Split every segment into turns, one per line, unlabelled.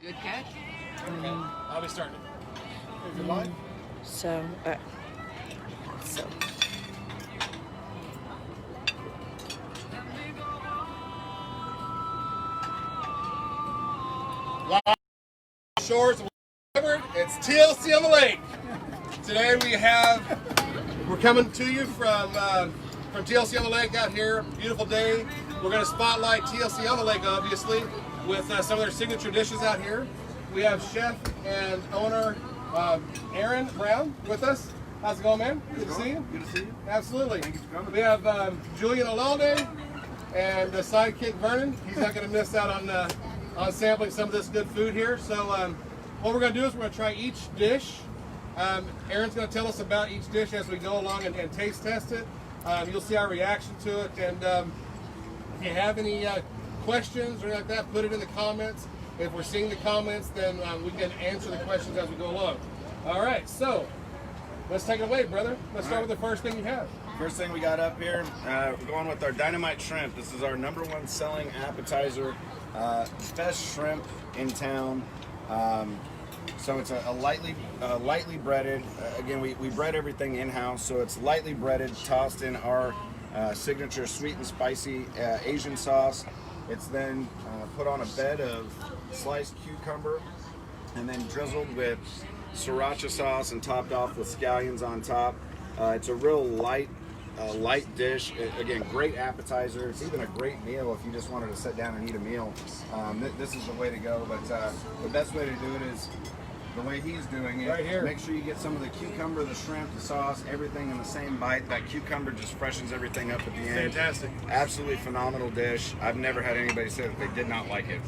Good catch.
Okay. I'll be starting it. If you like.
So.
Live shores of it's TLC on the lake. Today we're coming to you from TLC on the lake out here. Beautiful day. We're going to spotlight TLC on the lake, obviously, with some of their signature dishes out here. We have chef and owner Aaron Brown with us. How's it going, man? Good to see you.
Good to see you.
Absolutely.
Thank you for coming.
We have Julian Olalde and the sidekick Vernon. He's not going to miss out on sampling some of this good food here. So what we're going to do is we're going to try each dish. Aaron's going to tell us about each dish as we go along and taste test it. You'll see our reaction to it. And if you have any questions or anything like that, put it in the comments. If we're seeing the comments, then we can answer the questions as we go along. All right, so let's take it away, brother. Let's start with the first thing you have.
First thing we got up here, we're going with our Dynamite Shrimp. This is our #1 selling appetizer. Best shrimp in town. So it's a lightly breaded. Again, we bread everything in-house, so it's lightly breaded, tossed in our signature sweet and spicy Asian sauce. It's then put on a bed of sliced cucumber and then drizzled with sriracha sauce and topped off with scallions on top. It's a real light dish. Again, great appetizer. It's even a great meal if you just wanted to sit down and eat a meal. This is the way to go, but the best way to do it is the way he's doing it.
Right here.
Make sure you get some of the cucumber, the shrimp, the sauce, everything in the same bite. That cucumber just freshens everything up at the end.
Fantastic.
Absolutely phenomenal dish. I've never had anybody say that they did not like it.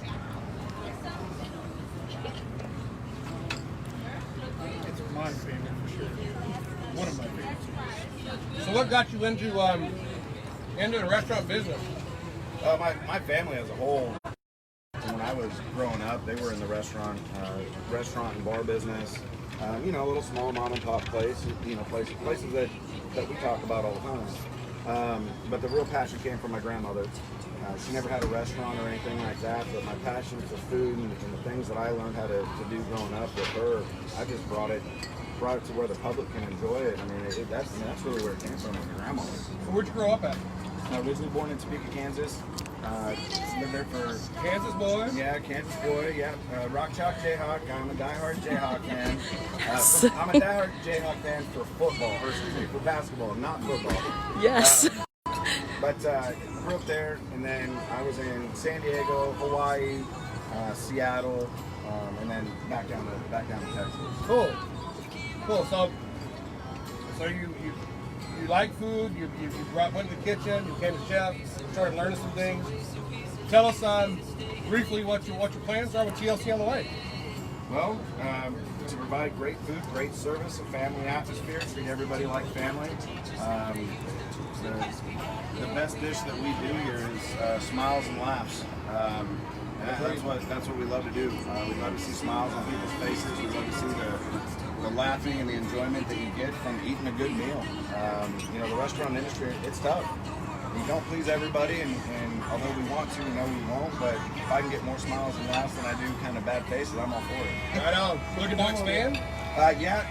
It's my favorite for sure. One of my favorites. So what got you into the restaurant business?
My family as a whole, when I was growing up, they were in the restaurant and bar business. A little small mom and pop place, places that we talk about all the time. But the real passion came from my grandmother. She never had a restaurant or anything like that, but my passion for food and the things that I learned how to do growing up with her, I just brought it to where the public can enjoy it. I mean, that's really where it came from, my grandmother.
So where'd you grow up at?
Originally born in Topeka, Kansas. Lived there for...
Kansas boy?
Yeah, Kansas boy, yeah. Rock Chalk Jayhawk. I'm a diehard Jayhawk fan. I'm a diehard Jayhawk fan for football, or excuse me, for basketball, not football.
Yes.
But grew up there, and then I was in San Diego, Hawaii, Seattle, and then back down to Texas.
Cool. So you like food. You went to the kitchen. You became a chef. You started learning some things. Tell us briefly what your plans are with TLC on the lake.
Well, to provide great food, great service, a family atmosphere, treat everybody like family. The best dish that we do here is smiles and laughs. That's what we love to do. We love to see smiles on people's faces. We love to see the laughing and the enjoyment that you get from eating a good meal. The restaurant industry, it's tough. We don't please everybody, and although we want to, we won't. But if I can get more smiles and laughs than I do kind of bad faces, I'm all for it.
Right on. Looking to expand?
Yeah.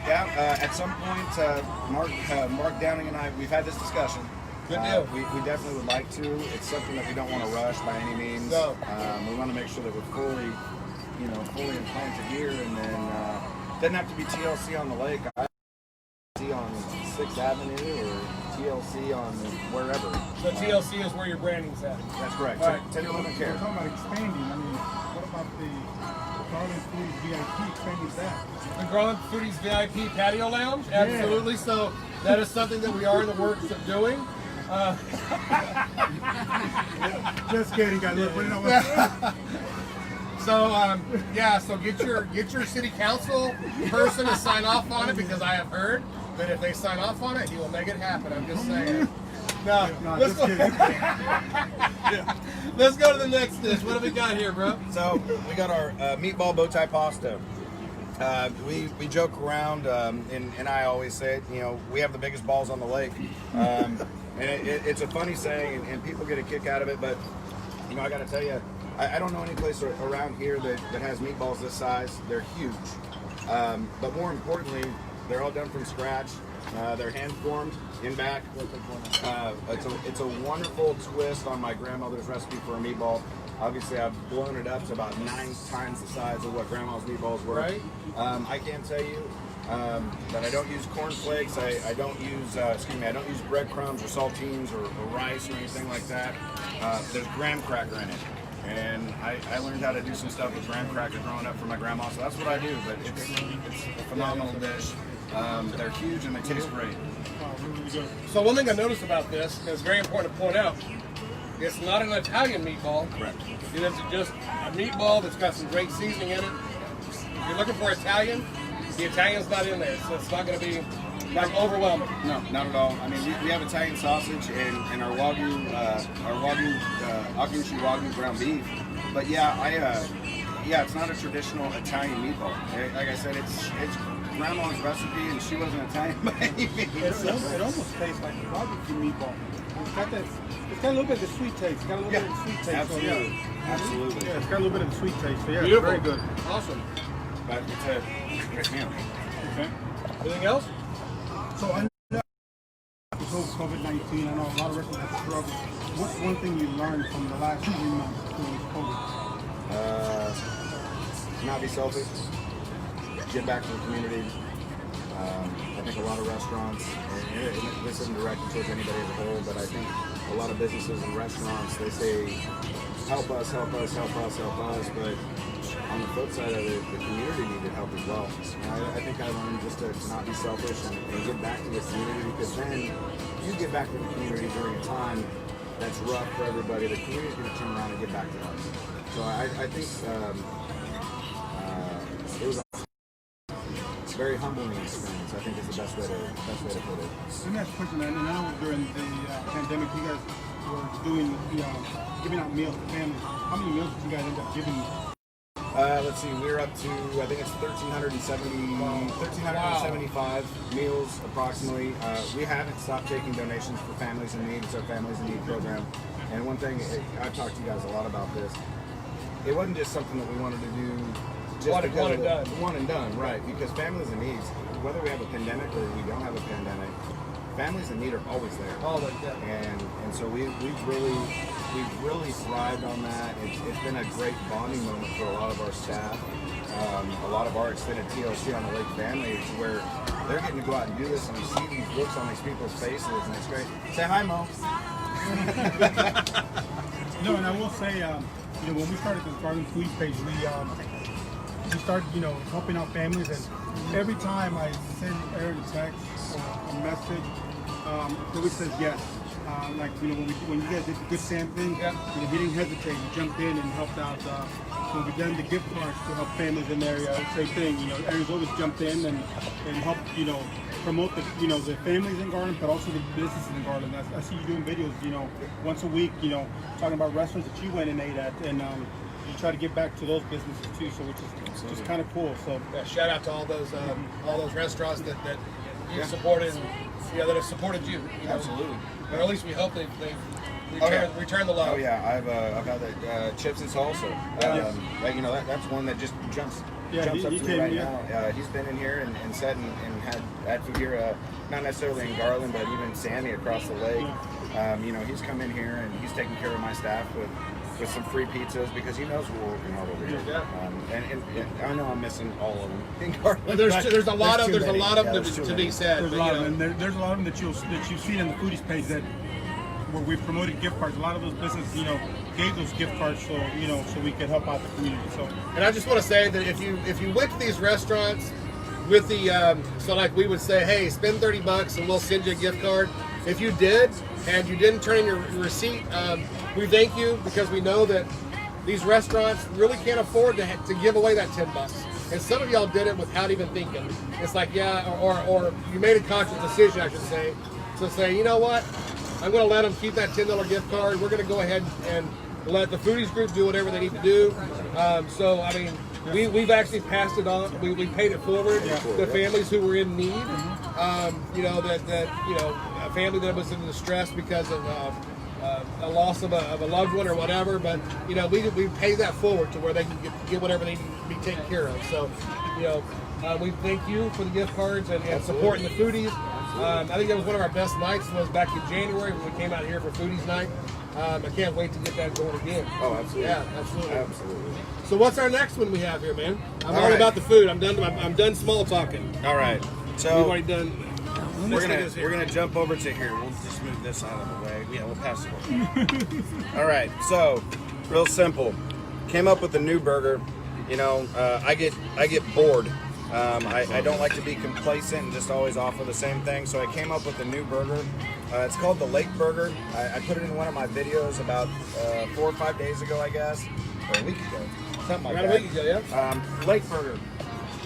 At some point, Mark Downing and I, we've had this discussion.
Good deal.
We definitely would like to. It's something that we don't want to rush by any means.
No.
We want to make sure that we're fully implanted here, and then doesn't have to be TLC on the lake. TLC on 6th Avenue or TLC on wherever.
So TLC is where your branding's at.
That's correct.
All right.
Tender limit care.
We're talking about expanding. I mean, what about the Garland Foodies VIP expanding that?
The Garland Foodies VIP patio lounge? Absolutely. So that is something that we are in the works of doing.
Just kidding, guys. Look, put it on.
So get your city council person to sign off on it, because I have heard that if they sign off on it, he will make it happen. I'm just saying. No, let's go. Let's go to the next dish. What have we got here, bro?
So we got our meatball bow tie pasta. We joke around, and I always say it. We have the biggest balls on the lake, and it's a funny saying, and people get a kick out of it. But I got to tell you, I don't know any place around here that has meatballs this size. They're huge. But more importantly, they're all done from scratch. They're hand formed in back. It's a wonderful twist on my grandmother's recipe for a meatball. Obviously, I've blown it up to about 9 times the size of what grandma's meatballs were.
Right.
I can tell you that I don't use cornflakes. I don't use I don't use breadcrumbs or saltines or rice or anything like that. There's graham cracker in it. And I learned how to do some stuff with graham cracker growing up from my grandma, so that's what I do. But it's a phenomenal dish. They're huge and they taste great.
So one thing I noticed about this, and it's very important to point out, it's not an Italian meatball.
Correct.
It is just a meatball that's got some great seasoning in it. If you're looking for Italian, the Italian's not in there, so it's not going to be like overwhelming.
No, not at all. I mean, we have Italian sausage and our Wagyu, Akiushi Wagyu ground beef. But yeah, it's not a traditional Italian meatball. Like I said, it's grandma's recipe, and she wasn't Italian by any means.
It almost tastes like a barbecue meatball. It's got a little bit of the sweet taste. It's got a little bit of the sweet taste.
Absolutely.
So, yeah.
Absolutely.
Yeah, it's got a little bit of the sweet taste. So yeah, it's
Beautiful.
very good.
Awesome.
But it's a great meal.
Okay.
Anything else?
So I know this whole COVID-19, I know a lot of restaurants have struggled. What's one thing you learned from the last 3 months during COVID?
Not be selfish. Get back to the community. I think a lot of restaurants, and this isn't directed towards anybody as a whole, but I think a lot of businesses and restaurants, they say, help us, help us, help us, help us, but on the flip side of it, the community needed help as well. And I think I learned just to not be selfish and give back to the community, because then you give back to the community during a time that's rough for everybody, the community's going to turn around and give back to us. So I think it was a very humbling experience. I think is the best way to put it.
Let me ask a question, man. And now during the pandemic, you guys were doing, giving out meals to families. How many meals did you guys end up giving?
Let's see, we're up to, I think it's 1,375 meals approximately. We haven't stopped taking donations for families in need. It's our Families in Need program. And one thing, I've talked to you guys a lot about this. It wasn't just something that we wanted to do just
One and done.
One and done, right. Because families in need, whether we have a pandemic or we don't have a pandemic, families in need are always there.
Always, yeah.
And so we've really thrived on that. It's been a great bonding moment for a lot of our staff, a lot of our extended TLC on the Lake family, where they're getting to go out and do this, and you see these looks on these people's faces, and it's great. Say hi, Mo.
No, and I will say, when we started this Garland Foodies page, we started, helping out families, and every time I send Aaron a text or a message, he always says yes. When you guys did the Good Sam thing, he didn't hesitate. He jumped in and helped out. When we done the gift cards to help families in the area, same thing. Aaron's always jumped in and helped, promote the families in Garland, but also the businesses in Garland. I see you doing videos, once a week, talking about restaurants that you went and ate at, and you try to give back to those businesses too, so which is just kind of cool. So
shout out to all those restaurants that you supported, and, that have supported you.
Absolutely.
Or at least we hope they return the love.
Oh yeah, I've had the chips and salsa. That's one that just jumps up to me right now. He's been in here and sat and had food here, not necessarily in Garland, but even Sammy across the lake. He's come in here and he's taking care of my staff with some free pizzas, because he knows we're working hard over here. And I know I'm missing all of them in Garland.
There's a lot of them to be said.
There's a lot of them. There's a lot of them that you've seen in the Foodies page where we promoted gift cards. A lot of those businesses, gave those gift cards so we could help out the community. So,
and I just want to say that if you went to these restaurants with the we would say, hey, spend $30 and we'll send you a gift card. If you did and you didn't turn in your receipt, we thank you, because we know that these restaurants really can't afford to give away that $10. And some of y'all did it without even thinking. It's like, or you made a conscious decision, I should say, to say, you know what, I'm going to let them keep that $10 gift card. We're going to go ahead and let the Foodies group do whatever they need to do. We've actually passed it on. We paid it forward to families who were in need. A family that was in distress because of a loss of a loved one or whatever, but you know, we pay that forward to where they can get whatever they need to be taken care of. So, you know, we thank you for the gift cards and supporting the foodies. I think that was one of our best nights was back in January when we came out here for Foodies Night. I can't wait to get that going again.
Oh, absolutely.
Yeah, absolutely.
Absolutely.
So what's our next one we have here, man? I'm all
right.
about the food. I'm done small talking.
All right.
We've
So
already done.
we're gonna jump over to here. We'll just move this out of the way. Yeah, we'll pass it over. All right. So real simple. Came up with a new burger. You know, I get bored. I don't like to be complacent and just always offer the same thing. So I came up with a new burger. It's called the Lake Burger. I put it in one of my videos about 4 or 5 days ago, I guess, or a week ago, something like
About
that.
a week ago, yeah.
Lake Burger.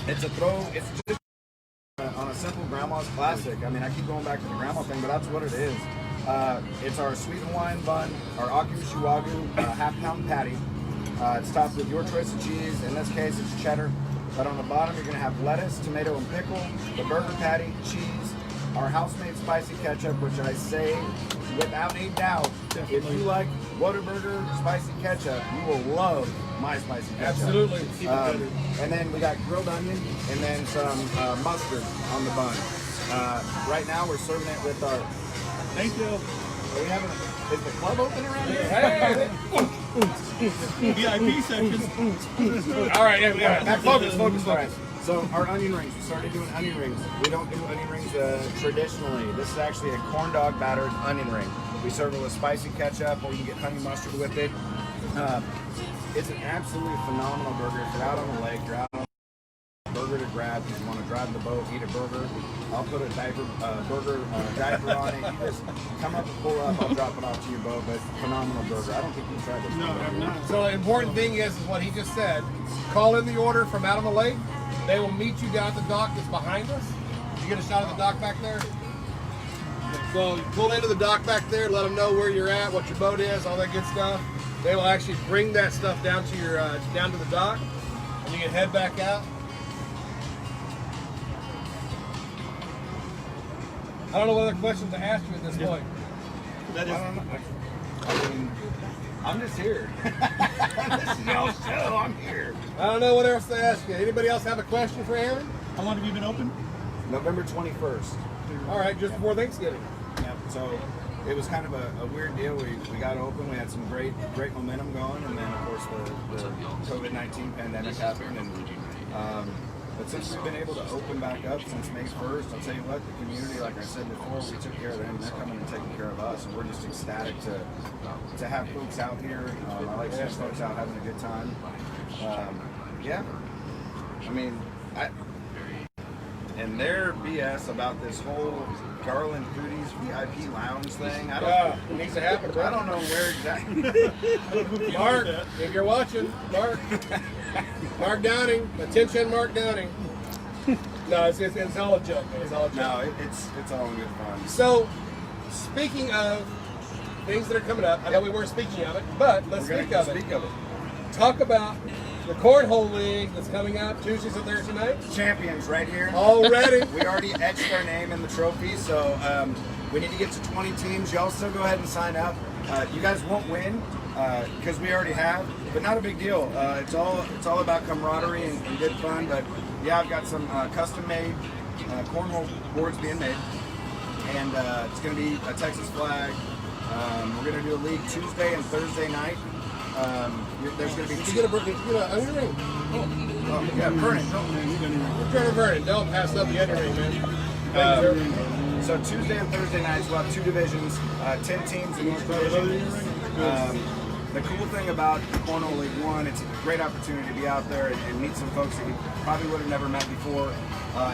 It's just on a simple grandma's classic. I mean, I keep going back to the grandma thing, but that's what it is. It's our sweet Hawaiian bun, our Aku Wagyu half-pound patty. It's topped with your choice of cheese. In this case, it's cheddar. But on the bottom, you're going to have lettuce, tomato, and pickle, the burger patty, cheese, our house-made spicy ketchup, which I say without a doubt, if you like Whataburger spicy ketchup, you will love my spicy ketchup.
Absolutely. Keep it better.
And then we got grilled onion and then some mustard on the bun. Right now, we're serving it with our...
Thank you.
Are we having... Is the club open around here?
Hey.
VIP section.
All right, yeah. Focus.
All right. So our onion rings, we started doing onion rings. We don't do onion rings traditionally. This is actually a corn dog battered onion ring. We serve it with spicy ketchup, or you can get honey mustard with it. It's an absolutely phenomenal burger. If you're out on the lake, you're out on a burger to grab. If you want to drive the boat, eat a burger. I'll put a burger diaper on it. You just come up and pull up. I'll drop it off to your boat. But phenomenal burger. I don't think you've tried this.
No, I'm not.
So the important thing is what he just said. Call in the order from out on the lake. They will meet you down at the dock that's behind us. You get a shot of the dock back there. So you pull into the dock back there, let them know where you're at, what your boat is, all that good stuff. They will actually bring that stuff down to your down to the dock, and you can head back out. I don't know what other questions to ask you at this point.
I don't know. I mean, I'm just here. This is y'all's show. I'm here.
I don't know what else to ask you. Anybody else have a question for Aaron?
How long have you been open?
November 21st.
All right, just before Thanksgiving.
Yeah. So it was kind of a weird deal. We got open. We had some great momentum going, and then of course the COVID-19 pandemic happened, and but since we've been able to open back up since May 1st, I'll tell you what, the community, like I said before, we took care of them. They're coming and taking care of us, and we're just ecstatic to have folks out here. I like seeing folks out having a good time. Yeah, I mean, and their BS about this whole Garland Foodies VIP lounge thing.
It needs to happen, bro.
I don't know where exactly.
Mark, if you're watching, Mark Downing, attention, Mark Downing. No, it's all a joke, man. It's all a joke.
No, it's all good fun.
So, speaking of things that are coming up, I know we weren't speaking of it, but let's speak of it. Talk about the Cornhole League that's coming up Tuesdays and Thursday nights.
Champions right here.
Already.
We already etched our name in the trophy, so we need to get to 20 teams. Y'all still go ahead and sign up. You guys won't win because we already have, but not a big deal. It's all about camaraderie and good fun. But yeah, I've got some custom-made cornhole boards being made, and it's going to be a Texas flag. We're going to do a league Tuesday and Thursday night. There's going to be.
Did you get an onion ring?
Oh, yeah, burn it.
We're trying to burn it. Don't pass up the onion ring, man.
So Tuesday and Thursday nights, we'll have 2 divisions, 10 teams in each division. The cool thing about Cornhole League 1, it's a great opportunity to be out there and meet some folks that you probably would have never met before.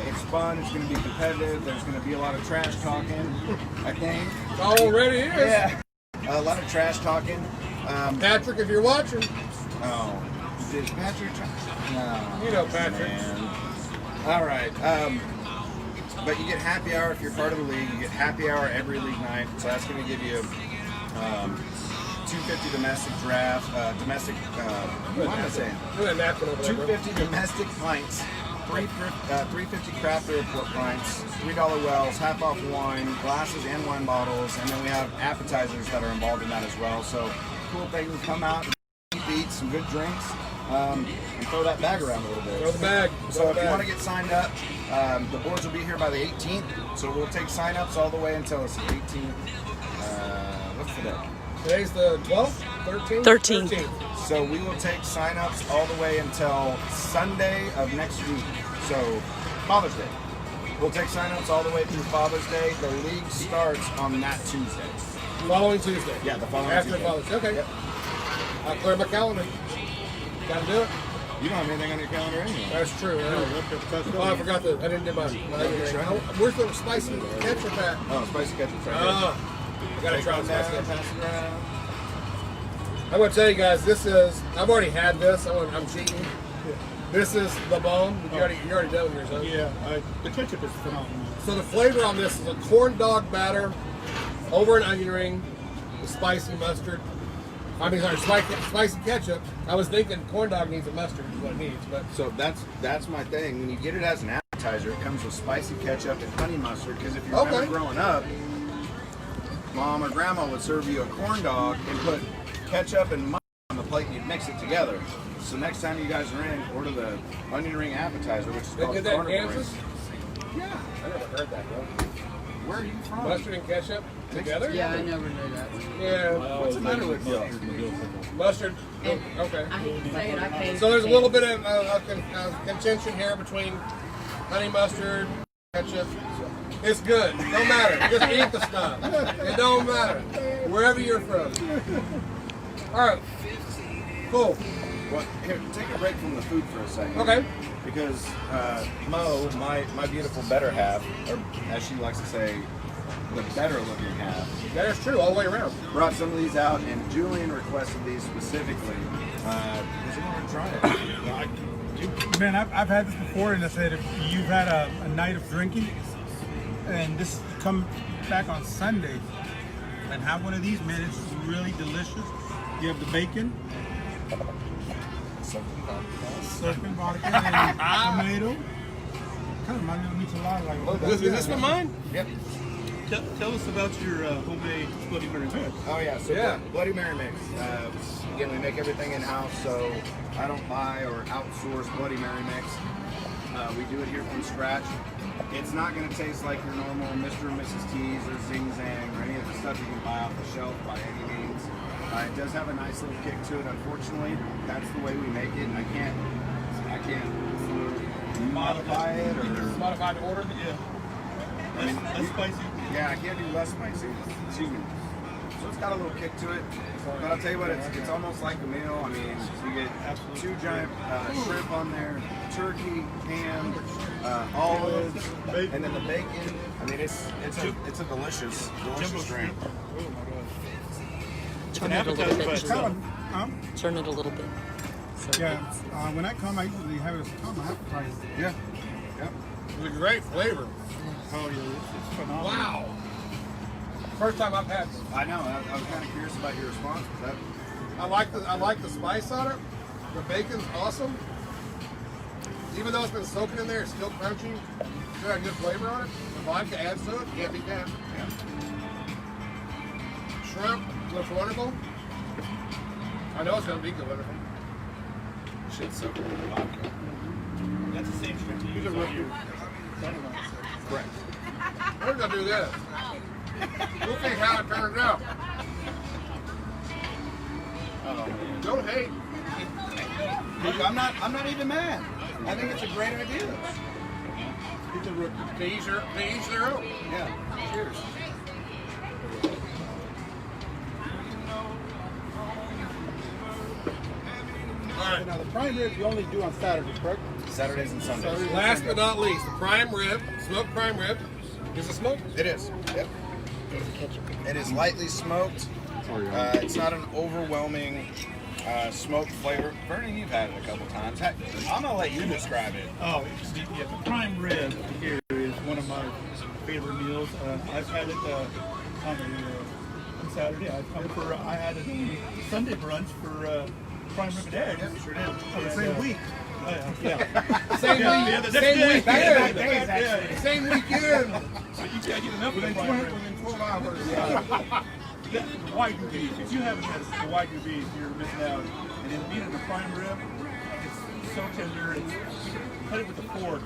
It's fun, it's going to be competitive, there's going to be a lot of trash talking, I think.
Already is.
Yeah, a lot of trash talking.
Patrick, if you're watching.
Oh, did Patrick? No.
You know Patrick.
Man. All right. But you get happy hour if you're part of the league. You get happy hour every league night. So that's going to give you $250 domestic draft, what am I saying? $250 domestic pints 350 craft beer quart pints, $3 wells, half off wine, glasses and wine bottles, and then we have appetizers that are involved in that as well. So cool thing, come out, eat some good drinks, and throw that bag around a little bit.
Throw the bag.
So if you want to get signed up, the boards will be here by the 18th. So we'll take sign-ups all the way until it's the 18th. What's the day?
Today's the 12th? 13th?
13th.
So we will take sign-ups all the way until Sunday of next week. So Father's Day. We'll take sign-ups all the way through Father's Day. The league starts on that Tuesday.
Following Tuesday.
Yeah, the following
After
Tuesday.
Father's Day. Okay.
Yep.
I'll clear my calendar. Gotta do it.
You don't have anything on your calendar anyway.
That's true. Oh, I forgot that. I didn't do my where's the spicy ketchup at?
Oh, spicy ketchup right here.
I gotta try the spicy ketchup.
Pass it around.
I'm gonna tell you guys, this is, I've already had this. I'm cheating. This is the bomb. You already done with yours, huh?
Yeah, the ketchup is phenomenal.
So the flavor on this is a corn dog batter over an onion ring, the spicy mustard. I mean, sorry, spicy ketchup. I was thinking corn dog needs a mustard is what it needs, but
So that's my thing. When you get it as an appetizer, it comes with spicy ketchup and honey mustard. Because if you remember
Okay.
growing up, mom or grandma would serve you a corn dog and put ketchup and mustard on the plate, and you'd mix it together. So next time you guys are in, order the onion ring appetizer, which is
they
called
did that in
carnivore
Kansas?
ring.
Yeah, I never heard that though.
Where are you from?
Mustard and ketchup together?
Yeah, I never knew that.
Yeah.
What's the matter with you?
Mustard.
And
Okay.
I hate to say it, I can't.
So there's a little bit of contention here between honey mustard, ketchup. It's good. Don't matter. Just eat the stuff. It don't matter. Wherever you're from. All right. Cool.
Well, here, take a break from the food for a second.
Okay.
Because Mo, my beautiful better half, or as she likes to say, the better looking half,
That is true all the way around.
brought some of these out, and Julian requested these specifically because he wanted to try it.
Man, I've had this before, and I said if you've had a night of drinking, and this come back on Sunday, and have one of these, man, it's really delicious. You have the bacon, serpent vodka, and tomato. Kind of reminds me of michelada.
Is this one mine?
Yep.
Tell us about your homemade Bloody Mary mix.
Oh yeah. So
Yeah.
Bloody Mary mix. Again, we make everything in house, so I don't buy or outsource Bloody Mary mix. We do it here from scratch. It's not going to taste like your normal Mr. and Mrs. T's or Zing Zang or any of the stuff you can buy off the shelf by any means. It does have a nice little kick to it. Unfortunately, that's the way we make it. I can't modify it or
Modified order?
Yeah.
I mean,
That's spicy.
yeah, I can't do less spicy. Excuse me. So it's got a little kick to it. But I'll tell you what, it's almost like a meal. I mean, you get two giant shrimp on there, turkey, ham, olives, and then the bacon. I mean, it's a delicious drink.
Turn it a little bit.
Huh?
Turn it a little bit. So
Yeah. When I come, I usually have it as a appetizer.
Yeah. Yep.
It's a great flavor.
Oh yeah, it's phenomenal.
Wow. First time I've had this.
I know. I was kind of curious about your response. But
I like the spice on it. The bacon's awesome. Even though it's been soaking in there, it's still crunchy. Still got good flavor on it. The vodka adds to it. Can't beat that. Shrimp looks wonderful. I know it's gonna be good. Wonderful.
shit soaked in vodka.
That's the same shrimp you use on your
Correct.
We're gonna do this. We'll see how it turns out. Don't hate.
Look, I'm not even mad. I think it's a great idea.
To each their own.
Yeah. Cheers.
All right.
Now the prime ribs you only do on Saturday, correct?
Saturdays and Sundays.
Last but not least, the prime rib, smoked prime rib. Is it smoked?
It is. Yep. It is lightly smoked. It's not an overwhelming smoked flavor. Vernon, you've had it a couple times. I'm gonna let you describe it.
Oh, yeah, the prime rib here is one of my favorite meals. I've had it on Saturday. I had it on Sunday brunch for prime rib and eggs.
Yep, sure did.
On the same week. Yeah.
Same week.
Yeah.
Same weekend.
So you can't get enough of
Within
the
12 hours.
The Wagyu beef. If you haven't had the Wagyu beef, you're missing out. And then being in the prime rib, it's so tender. You can cut it with a fork.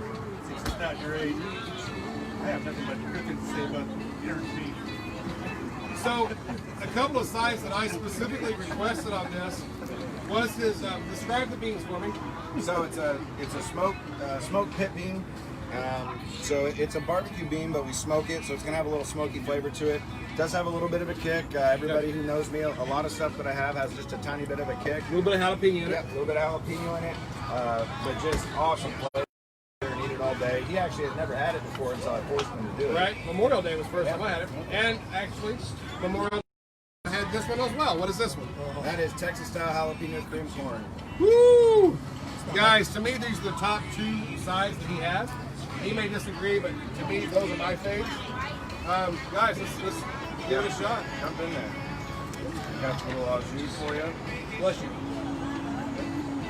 It's just not your age. I have nothing but good things to say about Aaron's beef.
So, a couple of sides that I specifically requested on this was his, describe the beans for me.
So it's a smoked pit bean. So it's a barbecue bean, but we smoke it, so it's gonna have a little smoky flavor to it. It does have a little bit of a kick. Everybody who knows me, a lot of stuff that I have has just a tiny bit of a kick.
A little bit of jalapeno in it.
Yeah, a little bit of jalapeno in it, but just awesome flavor. And eat it all day. He actually had never had it before until I forced him to do it.
Right, Memorial Day was the first time I had it. And actually, Memorial Day I had this one as well. What is this one?
That is Texas style jalapeno cream corn.
Woo! Guys, to me, these are the top two sides that he has. He may disagree, but to me, those are my faves. Guys, let's give it a shot.
Jump in there. Got a little au jus for you.
Bless you.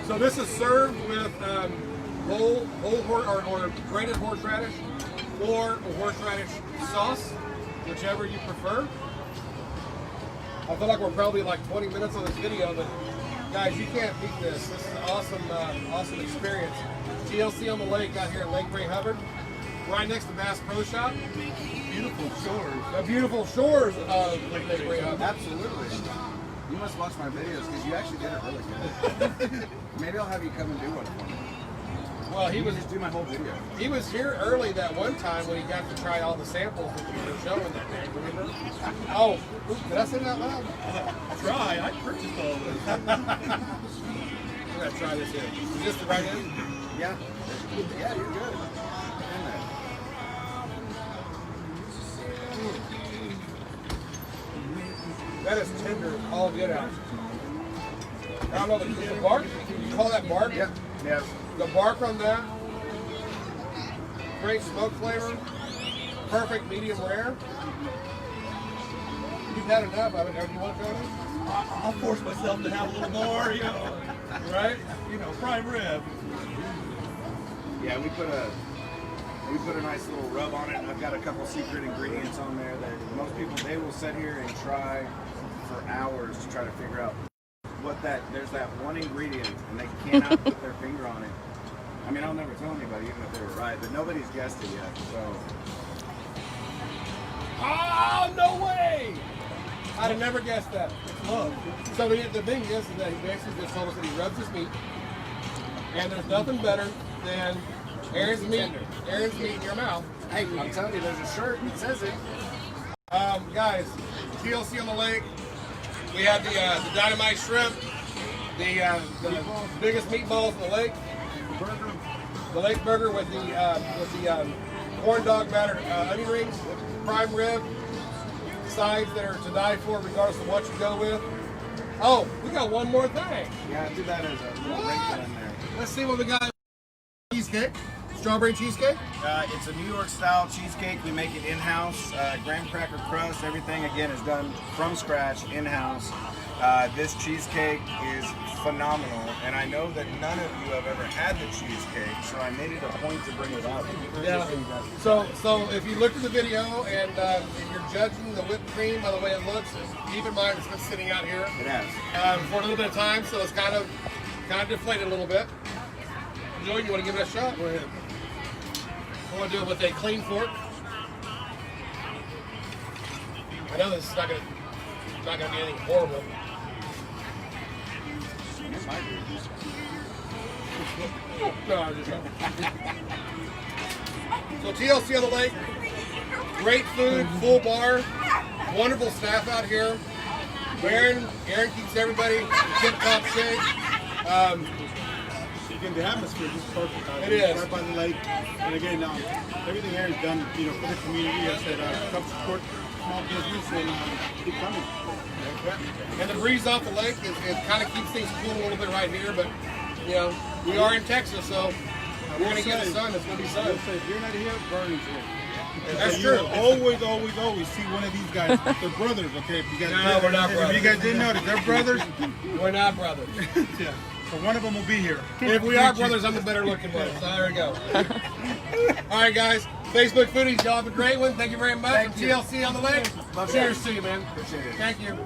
So this is served with whole or grated horseradish or a horseradish sauce, whichever you prefer. I feel like we're probably like 20 minutes on this video, but guys, you can't beat this. This is an awesome, awesome experience. TLC on the lake out here in Lake Ray Hubbard, right next to Bass Pro Shop.
Beautiful shores.
The beautiful shores of Lake Ray Hubbard.
Absolutely. You must watch my videos because you actually did it really good. Maybe I'll have you come and do one for me.
Well, he was
Just do my whole video.
He was here early that one time when he got to try all the samples that we were showing that day, remember? Oh, did I say that out loud?
Try. I purchased all of this.
I'm going to try this here. Is this the right end?
Yeah. Yeah, you're good. In there.
That is tender, all get out. I don't know, the bark, you call that bark?
Yep. Yes.
The bark on that, great smoke flavor, perfect medium rare. You've had enough of it, do you want to try it?
I'll force myself to have a little more, you know.
Right?
You know, prime rib.
Yeah, we put a nice little rub on it. I've got a couple secret ingredients on there that most people, they will sit here and try for hours to try to figure out what there's that one ingredient and they cannot put their finger on it. I mean, I'll never tell anybody even if they were right, but nobody's guessed it yet, so.
Oh, no way! I'd have never guessed that.
Love.
So the thing is that he basically just told us that he rubs his meat, and there's nothing better than Aaron's meat in your mouth.
Hey, I'm telling you, there's a shirt that says it.
Guys, TLC on the lake. We have the Dynamite Shrimp, the biggest meatballs in the lake. The lake burger with the corn dog battered onion rings, prime rib, sides that are to die for regardless of what you go with. Oh, we got one more thing.
Yeah, I did that as a little wrinkle in there.
Let's see what we got. Cheesecake, strawberry cheesecake.
It's a New York style cheesecake. We make it in-house. Graham cracker crust, everything again is done from scratch, in-house. This cheesecake is phenomenal, and I know that none of you have ever had the cheesecake, so I made it a point to bring it up.
Yeah. So if you looked at the video and you're judging the whipped cream by the way it looks, keep in mind it's been sitting out here
It has.
for a little bit of time, so it's kind of deflated a little bit. Julian, you want to give it a shot? Go ahead. I want to do it with a clean fork. I know this is not gonna be anything horrible. No, I'm just joking. So TLC on the lake, great food, full bar, wonderful staff out here. Aaron keeps everybody in tip-top shape.
Again, the atmosphere is just perfect.
It is.
Right by the lake. And again, everything Aaron's done, for the community. I said, help support small business and keep coming.
And the breeze off the lake it kind of keeps things cool a little bit right here, but we are in Texas, so we're going to get the sun. It's going to be sun.
If you're not here, Vernon's here.
That's
So
true.
You'll always see one of these guys. They're brothers, okay? If you guys
No, we're not
If
brothers.
you guys didn't notice, they're brothers.
We're not brothers.
Yeah. So one of them will be here.
If we are brothers, I'm the better looking one. So there we go. All right, guys. Facebook Foodies, y'all have a great one. Thank you very much.
Thank you.
TLC on the way.
Love
Cheers
you.
to you, man.
Appreciate it.
Thank you.